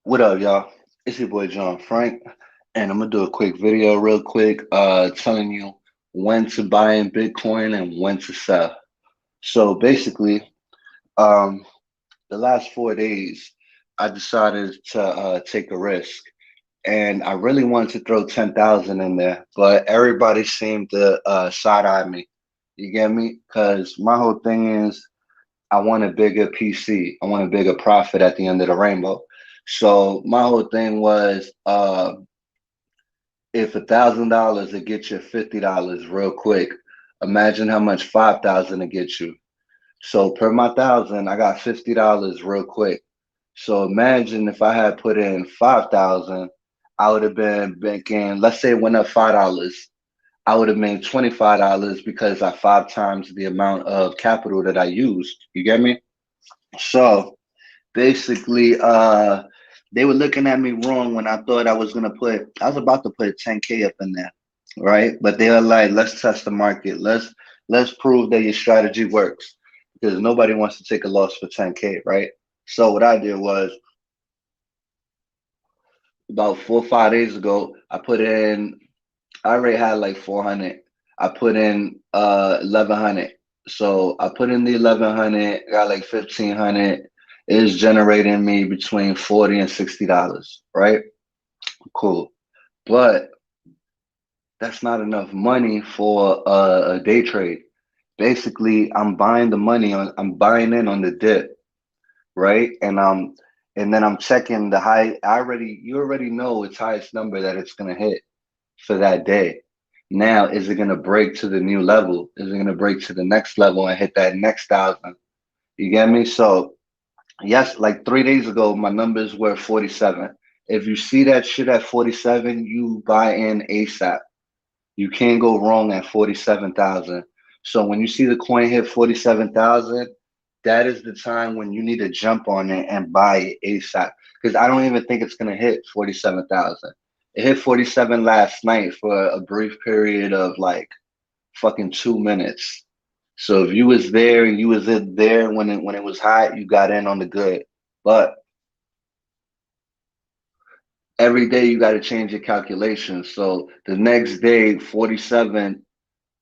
What up, y'all? It's your boy John Frank, and I'm gonna do a quick video real quick, telling you when to buy in Bitcoin and when to sell. So basically, um, the last 4 days, I decided to take a risk, and I really wanted to throw 10,000 in there, but everybody seemed to side eye me. You get me? Because my whole thing is I want a bigger PC. I want a bigger profit at the end of the rainbow. So my whole thing was, if $1,000 to get you $50 real quick, imagine how much 5,000 to get you. So per my thousand, I got $50 real quick. So imagine if I had put in 5,000, I would have been making, let's say it went up $5. I would have made $25 because I five times the amount of capital that I used. You get me? So basically, they were looking at me wrong when I thought I was about to put 10K up in there, right? But they were like, let's test the market. Let's prove that your strategy works because nobody wants to take a loss for 10K, right? So what I did was about 4 or 5 days ago, I already had like 400. I put in 1100. So I put in the 1100, got like 1500. It's generating me between 40 and $60, right? Cool. But that's not enough money for a day trade. Basically, I'm buying in on the dip, right? And then I'm checking the high. You already know its highest number that it's gonna hit for that day. Now, is it gonna break to the new level? Is it gonna break to the next level and hit that next thousand? You get me? So yes, like 3 days ago, my numbers were 47. If you see that shit at 47, you buy in ASAP. You can't go wrong at 47,000. So when you see the coin hit 47,000, that is the time when you need to jump on it and buy it ASAP. Because I don't even think it's gonna hit 47,000. It hit 47 last night for a brief period of like fucking 2 minutes. So if you was there and you was in there when it was hot, you got in on the good. But every day you got to change your calculations. So the next day, 47,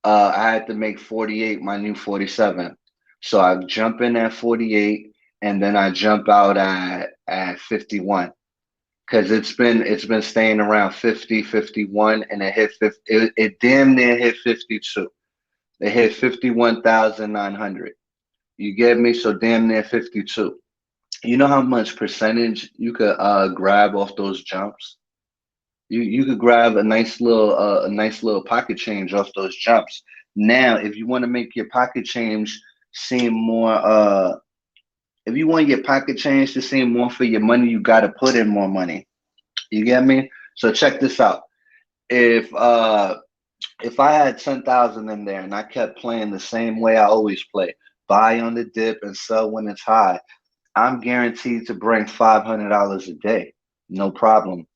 I had to make 48 my new 47. So I jump in at 48 and then I jump out at 51 because it's been staying around 50, 51, and it hit 50, it damn near hit 52. It hit 51,900. You get me? So damn near 52. You know how much percentage you could grab off those jumps? You could grab a nice little pocket change off those jumps. Now, if you want to make your pocket change seem more if you want your pocket change to seem more for your money, you got to put in more money. You get me? So check this out. If uh if I had 10,000 in there and I kept playing the same way I always play, buy on the dip and sell when it's high, I'm guaranteed to bring $500 a day, no problem.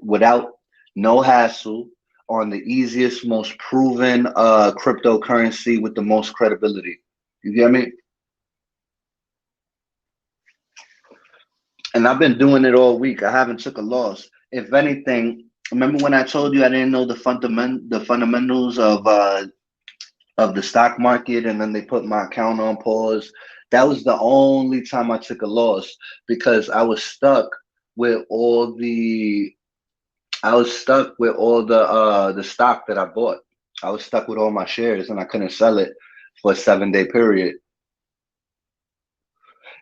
Without no hassle, on the easiest, most proven cryptocurrency with the most credibility. You get me? And I've been doing it all week. I haven't took a loss. If anything, remember when I told you I didn't know the fundamentals of the stock market, and then they put my account on pause. That was the only time I took a loss because with all the I was stuck with all the stock that I bought. I was stuck with all my shares and I couldn't sell it for a 7 day period.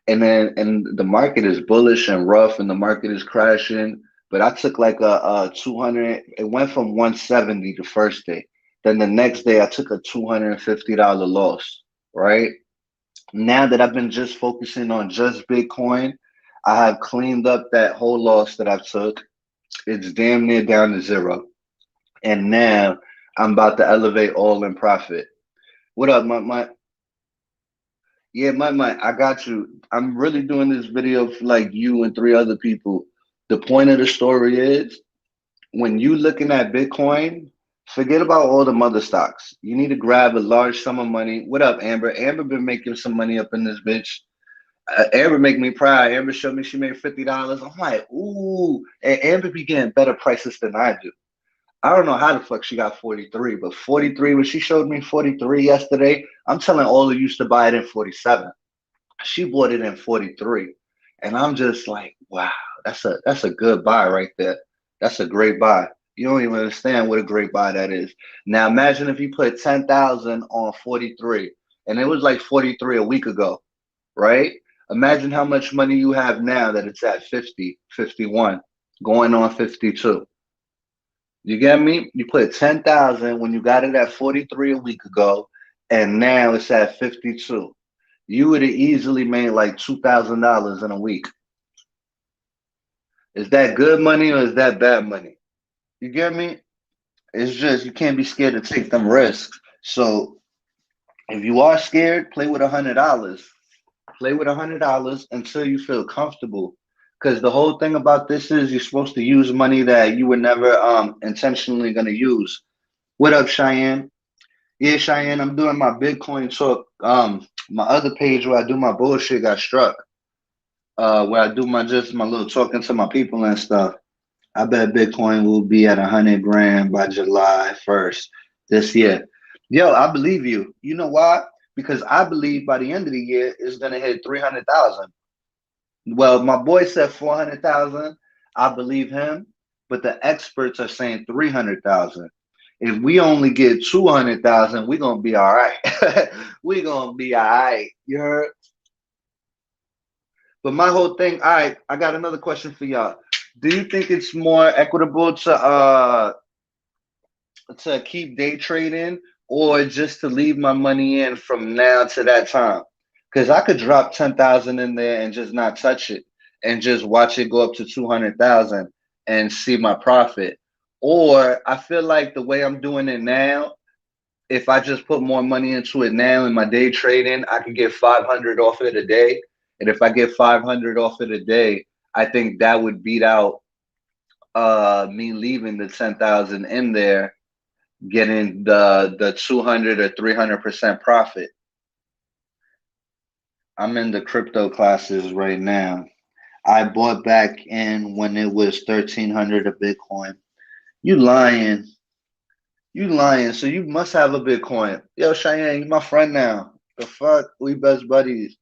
And the market is bullish and rough and the market is crashing. But I took like a 200, it went from 170 the first day. Then the next day I took a $250 loss, right? Now that I've been just focusing on just Bitcoin, I have cleaned up that whole loss that I took. It's damn near down to zero. And now I'm about to elevate all in profit. What up, my yeah, my I got you. I'm really doing this video for like you and three other people. The point of the story is when you looking at Bitcoin, forget about all the mother stocks. You need to grab a large sum of money. What up, Amber? Amber been making some money up in this bitch. Amber make me proud. Amber showed me she made $50. I'm like, ooh, and Amber be getting better prices than I do. I don't know how the fuck she got 43, but 43 when she showed me 43 yesterday, I'm telling all of you to buy it in 47. She bought it in 43. And I'm just like, wow, that's a good buy right there. That's a great buy. You don't even understand what a great buy that is. Now imagine if you put 10,000 on 43 and it was like 43 a week ago, right? Imagine how much money you have now that it's at 50, 51, going on 52. You get me? You put 10,000 when you got it at 43 a week ago, and now it's at 52. You would have easily made like $2,000 in a week. Is that good money or is that bad money? You get me? It's just you can't be scared to take them risks. So if you are scared, play with $100. Play with $100 until you feel comfortable. Because the whole thing about this is you're supposed to use money that you were never intentionally gonna use. What up, Cheyenne? Yeah, Cheyenne, I'm doing my Bitcoin talk. My other page where I do my bullshit got struck. Where I do my little talking to my people and stuff. I bet Bitcoin will be at 100 grand by July 1st this year. Yo, I believe you. You know why? Because I believe by the end of the year it's gonna hit 300,000. Well, my boy said 400,000. I believe him, but the experts are saying 300,000. If we only get 200,000, we're gonna be all right. We're gonna be all right. You heard? But my whole thing, all right, I got another question for y'all. Do you think it's more equitable to keep day trading or just to leave my money in from now to that time? Because I could drop 10,000 in there and just not touch it and just watch it go up to 200,000 and see my profit. Or I feel like the way I'm doing it now, if I just put more money into it now in my day trading, I can get 500 off it a day. And if I get 500 off it a day, I think that would beat out me leaving the 10,000 in there, getting the 200 or 300% profit. I'm in the crypto classes right now. I bought back in when it was 1,300 a Bitcoin. You lying. You lying. So you must have a Bitcoin. Yo, Cheyenne, you my friend now. The fuck? We best buddies.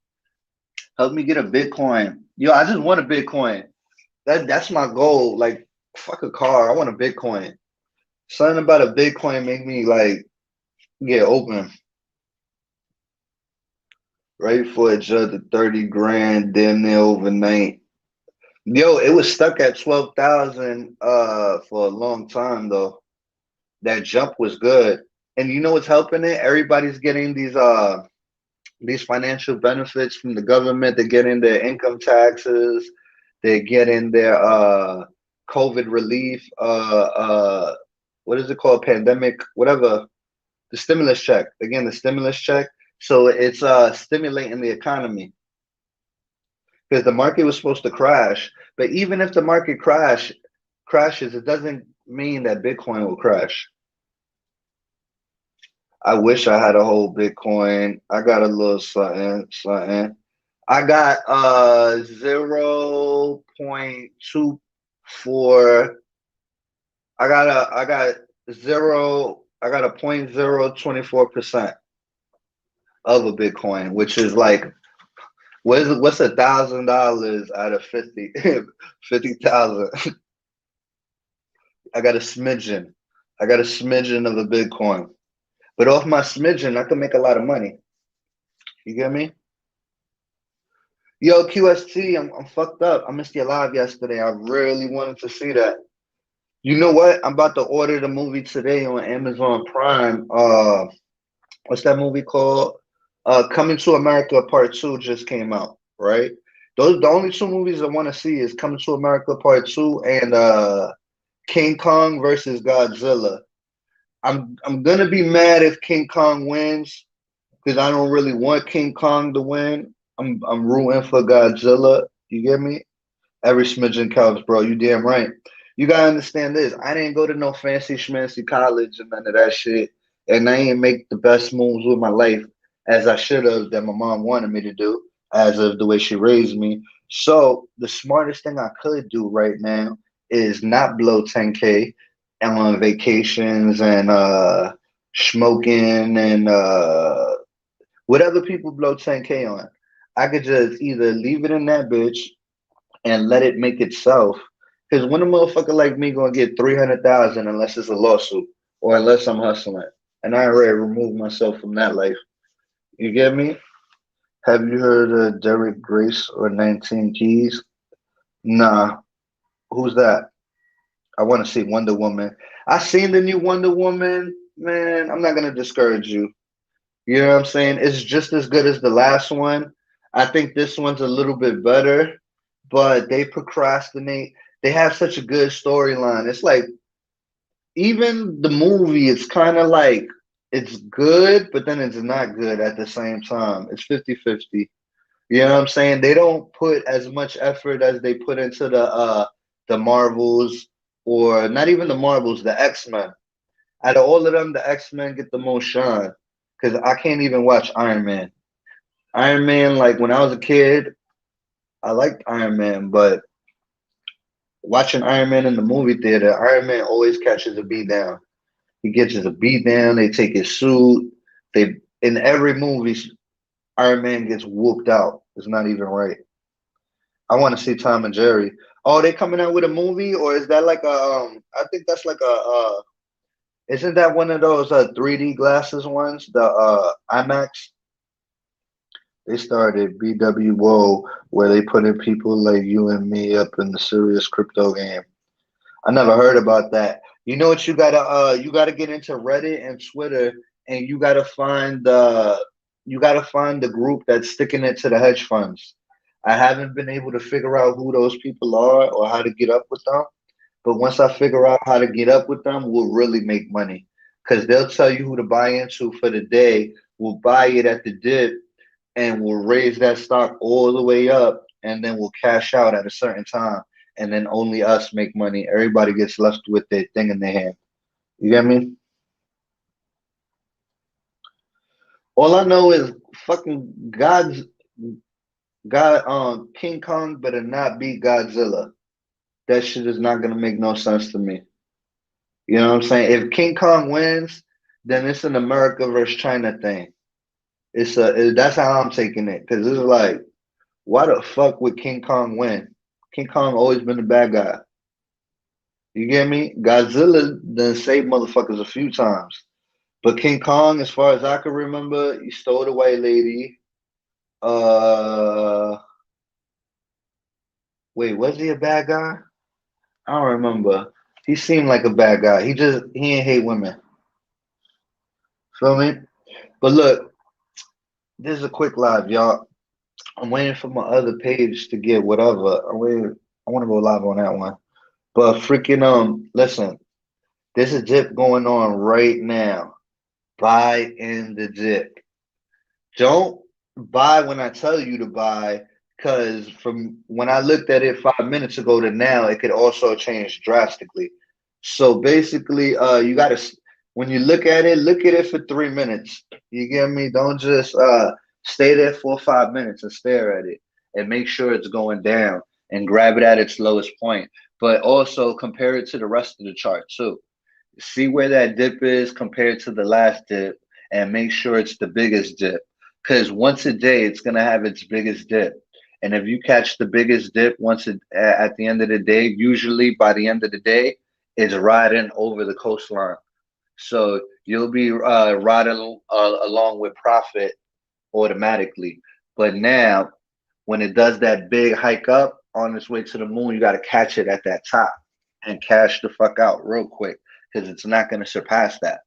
Help me get a Bitcoin. Yo, I just want a Bitcoin. That's my goal. Like, fuck a car. I want a Bitcoin. Something about a Bitcoin make me like get open. Right for a judge of 30 grand, damn near overnight. Yo, it was stuck at 12,000 for a long time though. That jump was good. And you know what's helping it? Everybody's getting these financial benefits from the government. They're getting their income taxes, they're getting their COVID relief, what is it called? Pandemic, whatever, the stimulus check. Again, the stimulus check. So it's stimulating the economy because the market was supposed to crash. But even if the market crashes, it doesn't mean that Bitcoin will crash. I wish I had a whole Bitcoin. I got a little something. I got 0.24. I got a 0.024% of a Bitcoin, which is like what's $1,000 out of 50 50,000. I got a smidgen. I got a smidgen of a Bitcoin. But off my smidgen, I can make a lot of money. You get me? Yo, QST, I'm fucked up. I missed your live yesterday. I really wanted to see that. You know what? I'm about to order the movie today on Amazon Prime. What's that movie called? Coming to America Part 2 just came out, right? Those the only two movies I want to see is Coming to America Part 2 and King Kong versus Godzilla. I'm gonna be mad if King Kong wins because I don't really want King Kong to win. I'm rooting for Godzilla. You get me? Every smidgen counts, bro. You damn right. You gotta understand this. I didn't go to no fancy schmancy college and none of that shit. And I ain't make the best moves with my life as I should have that my mom wanted me to do. as of the way she raised me. So the smartest thing I could do right now is not blow 10K on vacations and smoking and whatever people blow 10K on. I could just either leave it in that bitch and let it make itself. Because when a motherfucker like me gonna get 300,000 unless it's a lawsuit or unless I'm hustling, and I already removed myself from that life. You get me? Have you heard of Derek Grace or 19 Keys? Nah. Who's that? I want to see Wonder Woman. I seen the new Wonder Woman. Man, I'm not gonna discourage you. You know what I'm saying? It's just as good as the last one. I think this one's a little bit better, but they procrastinate. They have such a good storyline. It's like even the movie, it's kind of like it's good, but then it's not good at the same time. It's 50-50. You know what I'm saying? They don't put as much effort as they put into the Marvels or not even the Marvels, the X-Men. Out of all of them, the X-Men get the most shine because I can't even watch Iron Man. Iron Man, like when I was a kid, I liked Iron Man, but watching Iron Man in the movie theater, Iron Man always catches a beat down. He gets his a beat down. They take his suit. They in every movie, Iron Man gets whooped out. It's not even right. I want to see Tom and Jerry. Oh, they coming out with a movie, or is that like a? I think that's like a. Isn't that one of those 3D glasses ones? The IMAX. They started BWO, where they put in people like you and me up in the serious crypto game. I never heard about that. You know what you gotta get into Reddit and Twitter and you gotta find the group that's sticking it to the hedge funds. I haven't been able to figure out who those people are or how to get up with them. But once I figure out how to get up with them, we'll really make money. Cause they'll tell you who to buy into for the day. We'll buy it at the dip and we'll raise that stock all the way up and then we'll cash out at a certain time and then only us make money. Everybody gets left with their thing in their hand. You get me? All I know is fucking God King Kong better not be Godzilla. That shit is not gonna make no sense to me. You know what I'm saying? If King Kong wins, then it's an America versus China thing. That's how I'm taking it. Cause it's like, why the fuck would King Kong win? King Kong always been the bad guy. You get me? Godzilla done saved motherfuckers a few times. But King Kong, as far as I can remember, he stole the white lady. Uh, wait, was he a bad guy? I don't remember. He seemed like a bad guy. He ain't hate women. Feel me? But look, this is a quick live, y'all. I'm waiting for my other page to get whatever. I want to go live on that one. But freaking listen, there's a dip going on right now. Buy in the dip. Don't buy when I tell you to buy, because from when I looked at it 5 minutes ago to now, it could also change drastically. So basically, you gotta when you look at it for 3 minutes. You get me? Don't just stay there for 5 minutes and stare at it and make sure it's going down and grab it at its lowest point. But also compare it to the rest of the chart too. See where that dip is compared to the last dip and make sure it's the biggest dip. Because once a day, it's going to have its biggest dip. And if you catch the biggest dip at the end of the day, usually by the end of the day, it's riding over the coastline. So you'll be riding along with profit automatically. But now, when it does that big hike up on its way to the moon, you got to catch it at that top and cash the fuck out real quick because it's not going to surpass that.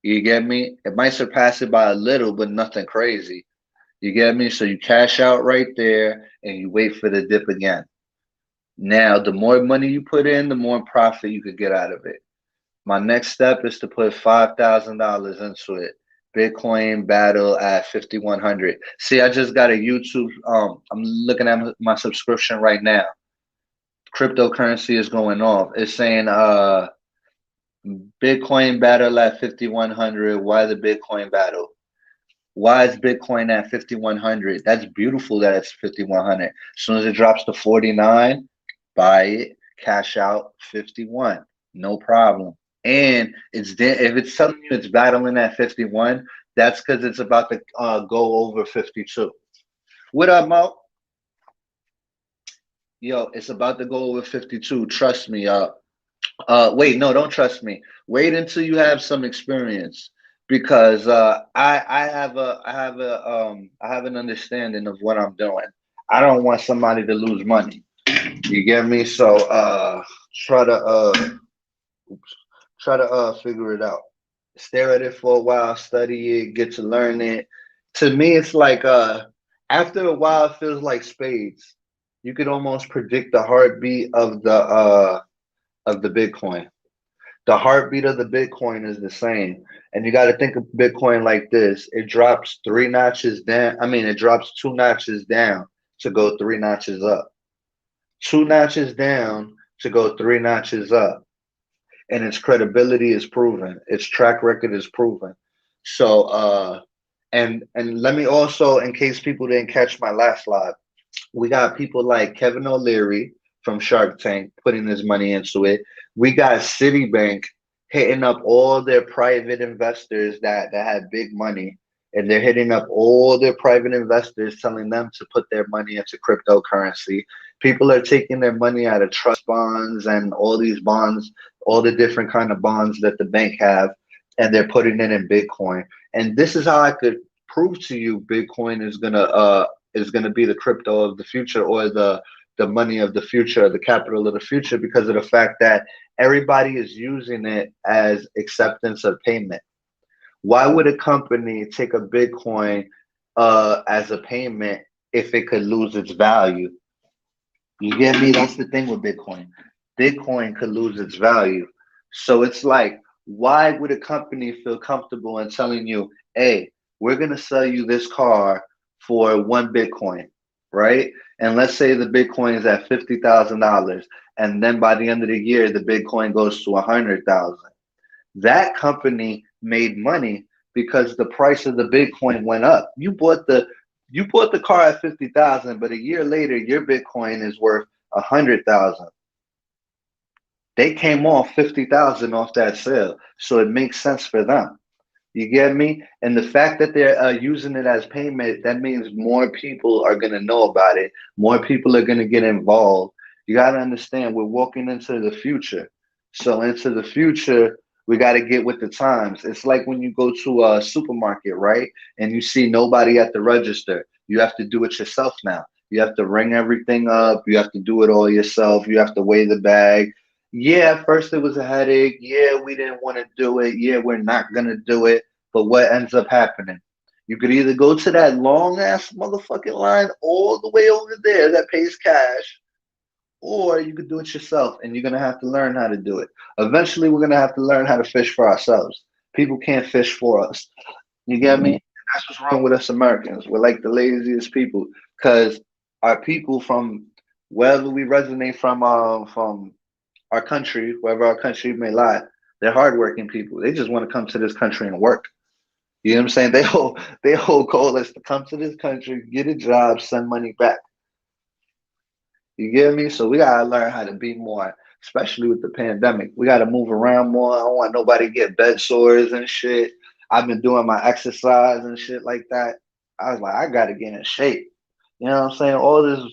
You get me? It might surpass it by a little, but nothing crazy. You get me? So you cash out right there and you wait for the dip again. Now, the more money you put in, the more profit you could get out of it. My next step is to put $5,000 into it. Bitcoin battle at 5,100. See, I just got a YouTube. I'm looking at my subscription right now. Cryptocurrency is going off. It's saying Bitcoin battle at 5,100. Why the Bitcoin battle? Why is Bitcoin at 5,100? That's beautiful that it's 5,100. As soon as it drops to 49, buy it, cash out 51. No problem. And if it's telling you it's battling at 51, that's because it's about to go over 52. What up, Mo? Yo, it's about to go over 52. Trust me, y'all. Wait, no, don't trust me. Wait until you have some experience because I have an understanding of what I'm doing. I don't want somebody to lose money. You get me? So try to figure it out. Stare at it for a while, study it, get to learn it. To me, it's like after a while, it feels like spades. You could almost predict the heartbeat of the Bitcoin. The heartbeat of the Bitcoin is the same. And you got to think of Bitcoin like this. It drops three notches down. I mean, it drops two notches down to go three notches up. Two notches down to go three notches up. And its credibility is proven. Its track record is proven. So and let me also, in case people didn't catch my last live, we got people like Kevin O'Leary from Shark Tank putting his money into it. We got Citibank hitting up all their private investors that had big money, and they're hitting up all their private investors, telling them to put their money into cryptocurrency. People are taking their money out of trust bonds and all these bonds, all the different kind of bonds that the bank have, and they're putting it in Bitcoin. And this is how I could prove to you Bitcoin is gonna be the crypto of the future, or the money of the future, the capital of the future, because of the fact that everybody is using it as acceptance of payment. Why would a company take a Bitcoin as a payment if it could lose its value? You get me? That's the thing with Bitcoin. Bitcoin could lose its value. So it's like, why would a company feel comfortable in telling you, hey, we're going to sell you this car for one Bitcoin, right? And let's say the Bitcoin is at $50,000. And then by the end of the year, the Bitcoin goes to 100,000. That company made money because the price of the Bitcoin went up. You bought the car at 50,000, but a year later your Bitcoin is worth 100,000. They came off 50,000 off that sale, so it makes sense for them. You get me? And the fact that they're using it as payment, that means more people are going to know about it. More people are going to get involved. You got to understand, we're walking into the future. So into the future, we got to get with the times. It's like when you go to a supermarket, right? And you see nobody at the register. You have to do it yourself now. You have to ring everything up. You have to do it all yourself. You have to weigh the bag. Yeah, at first it was a headache. Yeah, we didn't want to do it. Yeah, we're not going to do it. But what ends up happening? You could either go to that long ass motherfucking line all the way over there that pays cash, or you could do it yourself, and you're gonna have to learn how to do it. Eventually, we're gonna have to learn how to fish for ourselves. People can't fish for us. You get me? That's what's wrong with us Americans. We're like the laziest people because our people from wherever we resonate from our country, wherever our country may lie, they're hardworking people. They just want to come to this country and work. You know what I'm saying? They whole goal is to come to this country, get a job, send money back. You get me? So we gotta learn how to be more, especially with the pandemic. We gotta move around more. I don't want nobody to get bed sores and shit. I've been doing my exercise and shit like that. I was like, I gotta get in shape. You know what I'm saying? All this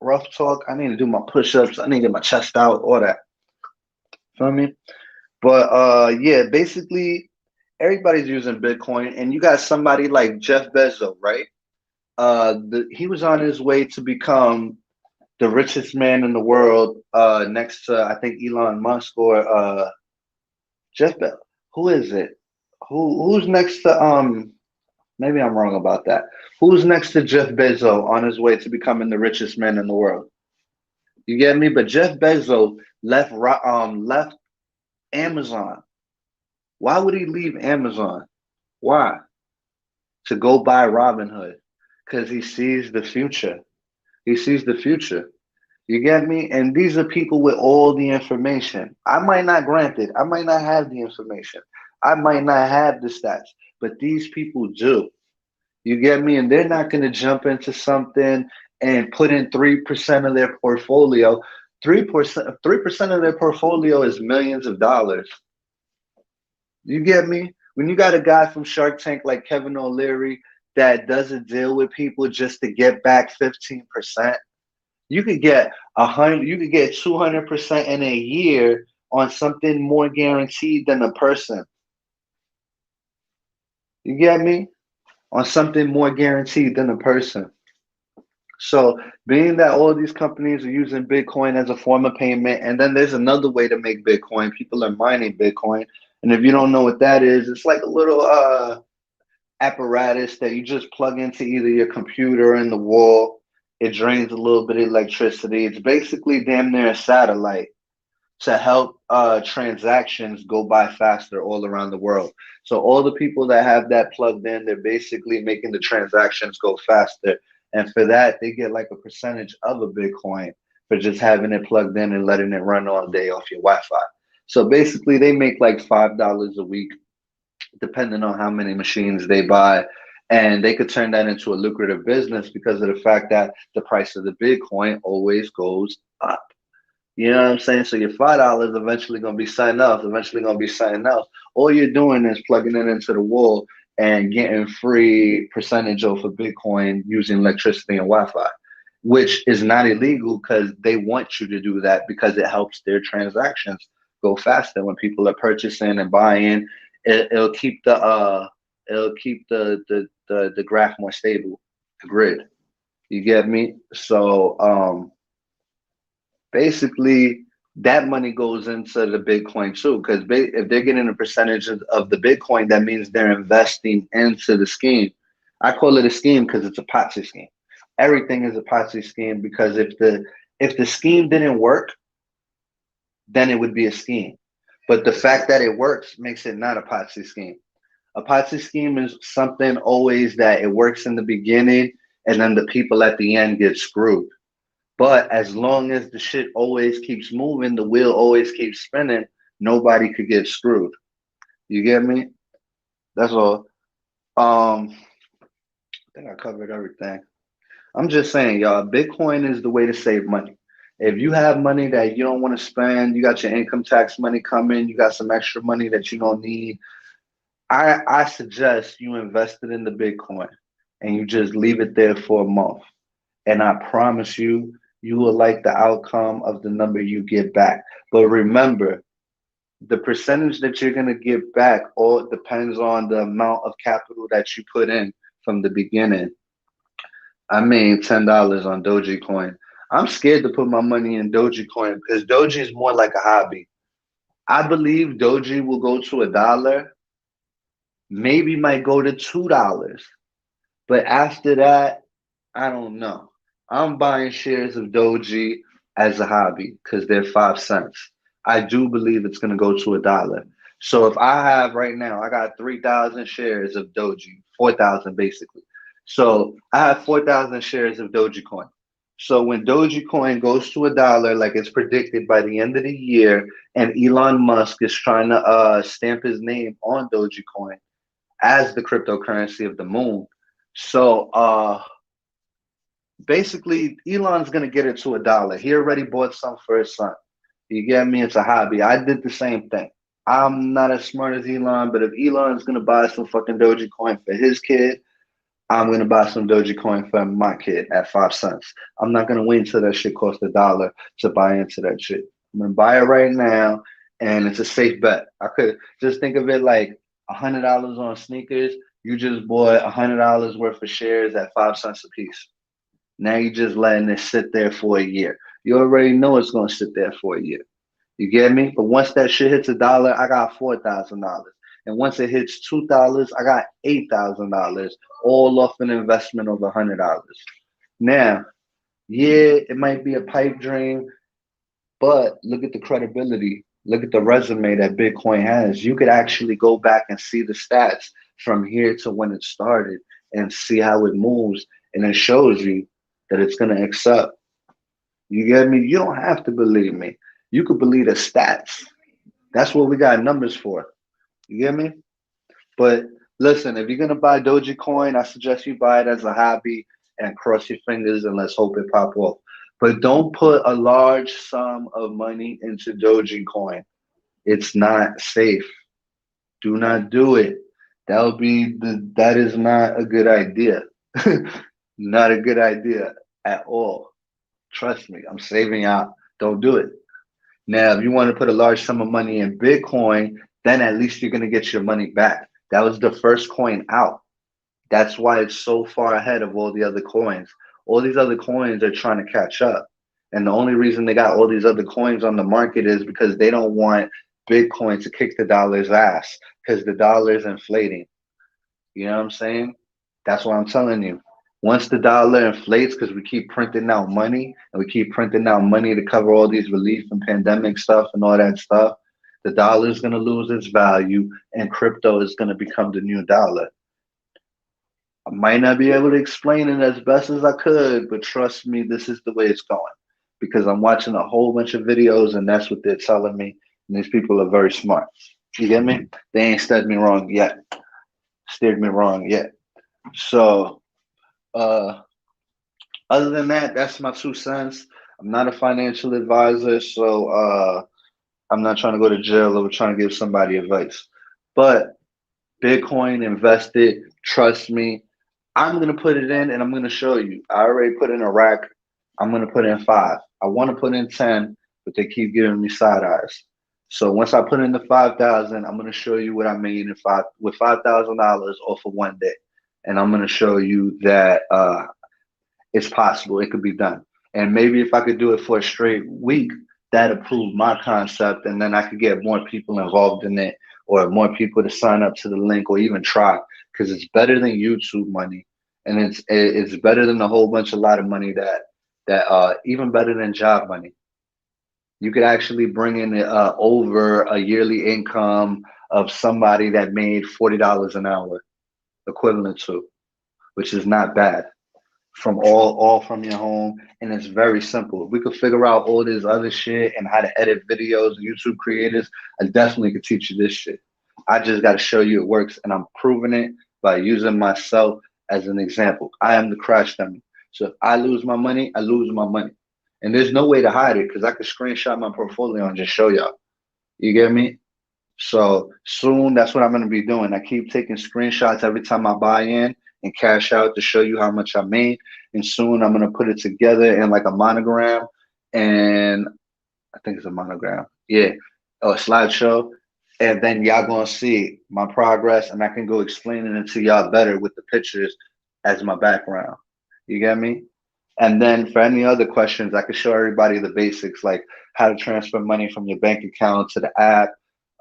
rough talk. I need to do my push-ups. I need to get my chest out, all that. Feel me? But yeah, basically everybody's using Bitcoin, and you got somebody like Jeff Bezos, right? He was on his way to become the richest man in the world, next to I think Elon Musk or Jeff Bezos. Who is it? Who's next to maybe I'm wrong about that. Who's next to Jeff Bezos on his way to becoming the richest man in the world? You get me? But Jeff Bezos left Amazon. Why would he leave Amazon? Why? To go buy Robinhood. Because he sees the future. He sees the future. You get me? And these are people with all the information. I might not grant it. I might not have the information. I might not have the stats, but these people do. You get me? And they're not going to jump into something and put in 3% of their portfolio. 3% of their portfolio is millions of dollars. You get me? When you got a guy from Shark Tank like Kevin O'Leary that doesn't deal with people just to get back 15%, you could get 100, you could get 200% in a year on something more guaranteed than a person. You get me? On something more guaranteed than a person. So, being that all these companies are using Bitcoin as a form of payment, and then there's another way to make Bitcoin. People are mining Bitcoin, and if you don't know what that is, it's like a little apparatus that you just plug into either your computer or in the wall. It drains a little bit of electricity. It's basically damn near a satellite to help transactions go by faster all around the world. So all the people that have that plugged in, they're basically making the transactions go faster. And for that, they get like a percentage of a Bitcoin for just having it plugged in and letting it run all day off your Wi-Fi. So basically, they make like $5 a week, depending on how many machines they buy. And they could turn that into a lucrative business because of the fact that the price of the Bitcoin always goes up. You know what I'm saying? So your $5 eventually gonna be something else, eventually gonna be something else. All you're doing is plugging it into the wall and getting free percentage off of Bitcoin using electricity and Wi-Fi, which is not illegal because they want you to do that because it helps their transactions go faster when people are purchasing and buying. It'll keep the graph more stable, the grid. You get me? So basically that money goes into the Bitcoin too, because if they're getting a percentage of the Bitcoin, that means they're investing into the scheme. I call it a scheme because it's a Ponzi scheme. Everything is a Ponzi scheme because if the scheme didn't work, then it would be a scheme. But the fact that it works makes it not a Ponzi scheme. A Ponzi scheme is something always that it works in the beginning and then the people at the end get screwed. But as long as the shit always keeps moving, the wheel always keeps spinning, nobody could get screwed. You get me? That's all. I think I covered everything. I'm just saying, y'all, Bitcoin is the way to save money. If you have money that you don't want to spend, you got your income tax money coming, you got some extra money that you don't need, I suggest you invest it in the Bitcoin and you just leave it there for a month. And I promise you, you will like the outcome of the number you get back. But remember, the percentage that you're going to get back all depends on the amount of capital that you put in from the beginning. I made $10 on Dogecoin. I'm scared to put my money in Dogecoin because Doge is more like a hobby. I believe Doge will go to $1, maybe might go to $2. But after that, I don't know. I'm buying shares of Doji as a hobby because they're 5 cents. I do believe it's going to go to $1. So if I have right now, I got 3,000 shares of Doji, 4,000 basically. So I have 4,000 shares of Dogecoin. So when Dogecoin goes to $1, like it's predicted by the end of the year, and Elon Musk is trying to stamp his name on Dogecoin as the cryptocurrency of the moon. So basically Elon's gonna get it to $1. He already bought some for his son. You get me? It's a hobby. I did the same thing. I'm not as smart as Elon, but if Elon's gonna buy some fucking Dogecoin for his kid, I'm gonna buy some Dogecoin for my kid at 5 cents. I'm not gonna wait until that shit costs $1 to buy into that shit. I'm gonna buy it right now, and it's a safe bet. I could just think of it like $100 on sneakers. You just bought $100 worth of shares at 5 cents a piece. Now you're just letting it sit there for a year. You already know it's gonna sit there for a year. You get me? But once that shit hits $1, I got $4,000. And once it hits $2, I got $8,000, all off an investment of $100. Now, yeah, it might be a pipe dream, but look at the credibility. Look at the resume that Bitcoin has. You could actually go back and see the stats from here to when it started and see how it moves. And it shows you that it's going to accept. You get me? You don't have to believe me. You could believe the stats. That's what we got numbers for. You get me? But Listen, if you're gonna buy Dogecoin, I suggest you buy it as a hobby and cross your fingers and let's hope it pop off. But don't put a large sum of money into Dogecoin. It's not safe. Do not do it. That is not a good idea. Not a good idea at all. Trust me, I'm saving out. Don't do it. Now, if you want to put a large sum of money in Bitcoin, then at least you're going to get your money back. That was the first coin out. That's why it's so far ahead of all the other coins. All these other coins are trying to catch up. And the only reason they got all these other coins on the market is because they don't want Bitcoin to kick the dollar's ass because the dollar is inflating. You know what I'm saying? That's what I'm telling you. Once the dollar inflates, because we keep printing out money and we keep printing out money to cover all these relief and pandemic stuff and all that stuff, the dollar is going to lose its value and crypto is going to become the new dollar. I might not be able to explain it as best as I could, but trust me, this is the way it's going because I'm watching a whole bunch of videos and that's what they're telling me. And these people are very smart. You get me? They ain't steered me wrong yet. Steered me wrong yet. So, uh, other than that, that's my 2 cents. I'm not a financial advisor, so I'm not trying to go to jail or trying to give somebody advice. But Bitcoin invested, trust me. I'm gonna put it in and I'm gonna show you. I already put in a rack. I'm gonna put in 5. I want to put in 10, but they keep giving me side eyes. So once I put in the 5,000, I'm gonna show you what I made in five with $5,000 off of one day, and I'm gonna show you that it's possible. It could be done. And maybe if I could do it for a straight week, that'd prove my concept, and then I could get more people involved in it, or more people to sign up to the link, or even try, because it's better than YouTube money, and it's better than a whole bunch a lot of money that even better than job money. You could actually bring in over a yearly income of somebody that made $40 an hour, equivalent to, which is not bad from all from your home, and it's very simple. If we could figure out all this other shit and how to edit videos, YouTube creators, I definitely could teach you this shit. I just got to show you it works, and I'm proving it by using myself as an example. I am the crash dummy. So if I lose my money, I lose my money, and there's no way to hide it because I could screenshot my portfolio and just show y'all. You get me? So soon, that's what I'm going to be doing. I keep taking screenshots every time I buy in and cash out to show you how much I made. And soon I'm going to put it together in like a monogram. And I think it's a monogram. Yeah. Or a slideshow. And then y'all going to see my progress. And I can go explaining it to y'all better with the pictures as my background. You get me? And then for any other questions, I can show everybody the basics, like how to transfer money from your bank account to the app,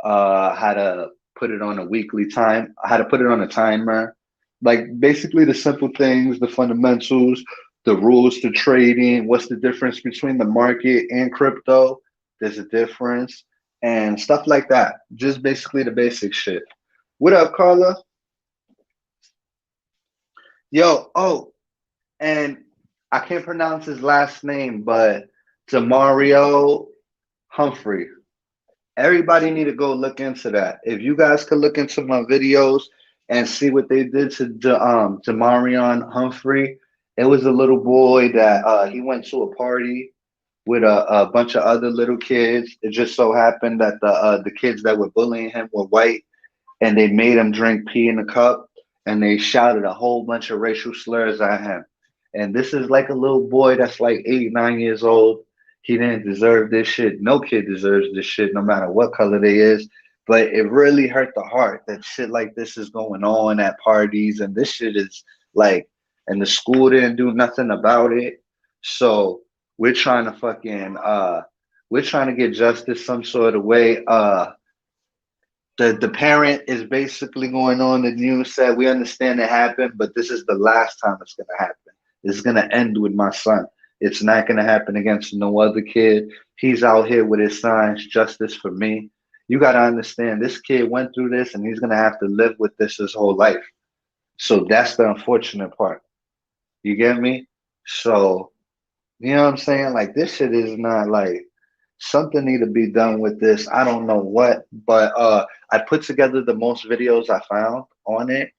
how to put it on a weekly time, how to put it on a timer, like basically the simple things, the fundamentals, the rules to trading, what's the difference between the market and crypto? There's a difference and stuff like that. Just basically the basic shit. What up, Carla? Yo, oh, and I can't pronounce his last name, but Demario Humphrey. Everybody need to go look into that. If you guys could look into my videos and see what they did to Marion Humphrey, it was a little boy that he went to a party with a bunch of other little kids. It just so happened that the kids that were bullying him were white, and they made him drink pee in a cup, and they shouted a whole bunch of racial slurs at him. And this is like a little boy that's like 8, 9 years old. He didn't deserve this shit. No kid deserves this shit, no matter what color they is. But it really hurt the heart that shit like this is going on at parties, and this shit is like, and the school didn't do nothing about it. So we're trying to we're trying to get justice some sort of way. The parent is basically going on the news, said we understand it happened, but this is the last time it's gonna happen. It's gonna end with my son. It's not gonna happen against no other kid. He's out here with his signs, justice for me. You gotta understand this kid went through this and he's gonna have to live with this his whole life. So that's the unfortunate part. You get me? So you know what I'm saying? Like this shit is not like something need to be done with this. I don't know what, but I put together the most videos I found. on it,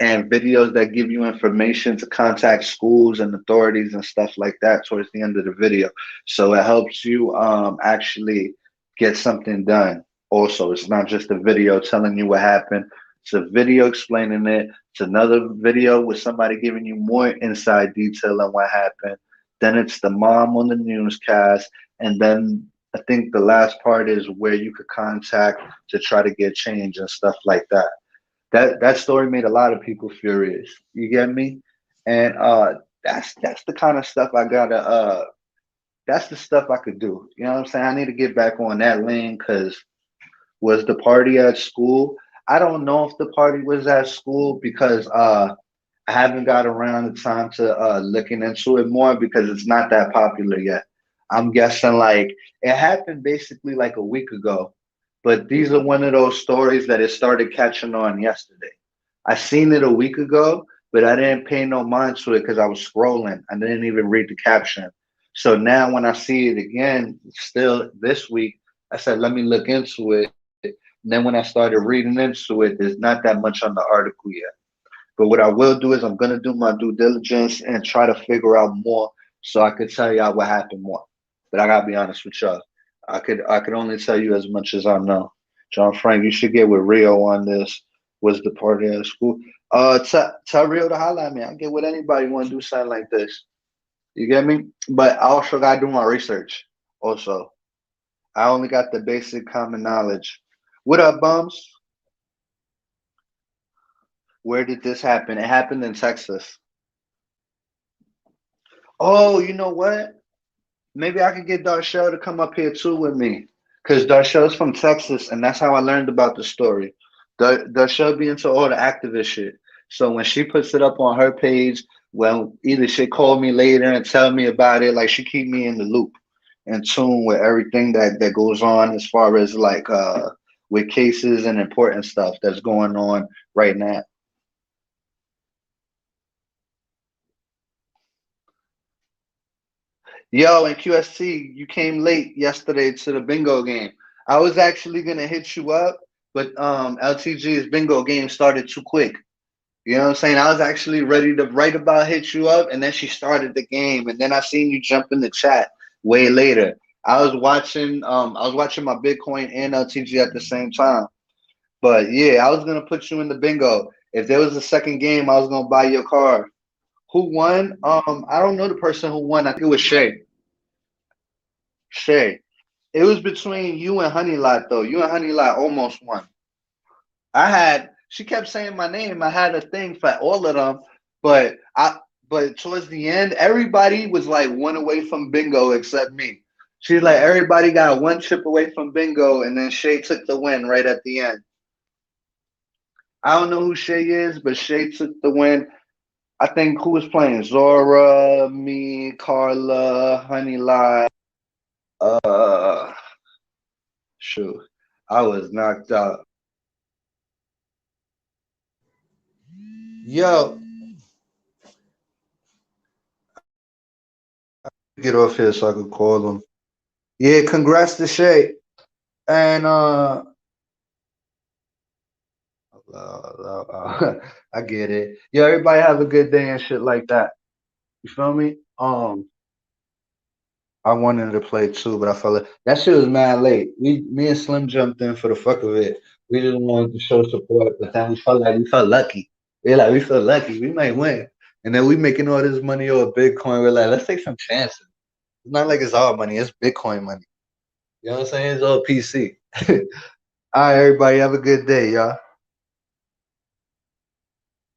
and videos that give you information to contact schools and authorities and stuff like that towards the end of the video. So it helps you actually get something done. Also, it's not just a video telling you what happened. It's a video explaining it. It's another video with somebody giving you more inside detail on what happened. Then it's the mom on the newscast. And then I think the last part is where you could contact to try to get change and stuff like that. That story made a lot of people furious. You get me? And that's the kind of stuff I gotta that's the stuff I could do. You know what I'm saying? I need to get back on that lane because was the party at school? I don't know if the party was at school because I haven't got around the time to looking into it more because it's not that popular yet. I'm guessing like it happened basically like a week ago, but these are one of those stories that it started catching on yesterday. I seen it a week ago, but I didn't pay no mind to it because I was scrolling. I didn't even read the caption. So now when I see it again, still this week, I said, let me look into it. And then when I started reading into it, there's not that much on the article yet. But what I will do is I'm gonna do my due diligence and try to figure out more so I could tell y'all what happened more. But I gotta be honest with y'all. I could only tell you as much as I know. John Frank, you should get with Rio on this. Was the party at school? Tell Rio to holler at me. I get with anybody want to do something like this. You get me? But I also gotta do my research. Also, I only got the basic common knowledge. What up, bums? Where did this happen? It happened in Texas. Oh, you know what? Maybe I could get Darshell to come up here too with me. Because Darshell's from Texas, and that's how I learned about the story. Darshell be into all the activist shit. So when she puts it up on her page, well, either she call me later and tell me about it, like she keep me in the loop, in tune with everything that goes on as far as like with cases and important stuff that's going on right now. Yo, and QST, you came late yesterday to the bingo game. I was actually gonna hit you up, but LTG's bingo game started too quick. You know what I'm saying? I was actually ready to right about hit you up, and then she started the game, and then I seen you jump in the chat way later. I was watching my Bitcoin and LTG at the same time. But yeah, I was gonna put you in the bingo. If there was a second game, I was gonna buy your car. Who won? I don't know the person who won. I think it was Shay. Shay. It was between you and Honey Lot though. You and Honey Lot almost won. She kept saying my name. I had a thing for all of them, but but towards the end, everybody was like one away from bingo except me. She's like everybody got one chip away from bingo, and then Shay took the win right at the end. I don't know who Shay is, but Shay took the win. I think who was playing? Zora, me, Carla, Honey Lot. Uh, shoot, I was knocked out. Yo, get off here so I could call him. Yeah, congrats to Shay. And I get it. Yo, everybody have a good day and shit like that. You feel me? I wanted to play too, but I felt like that shit was mad late. Me and Slim jumped in for the fuck of it. We just wanted to show support, but then we felt lucky. We felt lucky. We might win. And then we making all this money over Bitcoin. We're like, let's take some chances. It's not like it's our money, it's Bitcoin money. You know what I'm saying? It's all PC. All right, everybody, have a good day, y'all.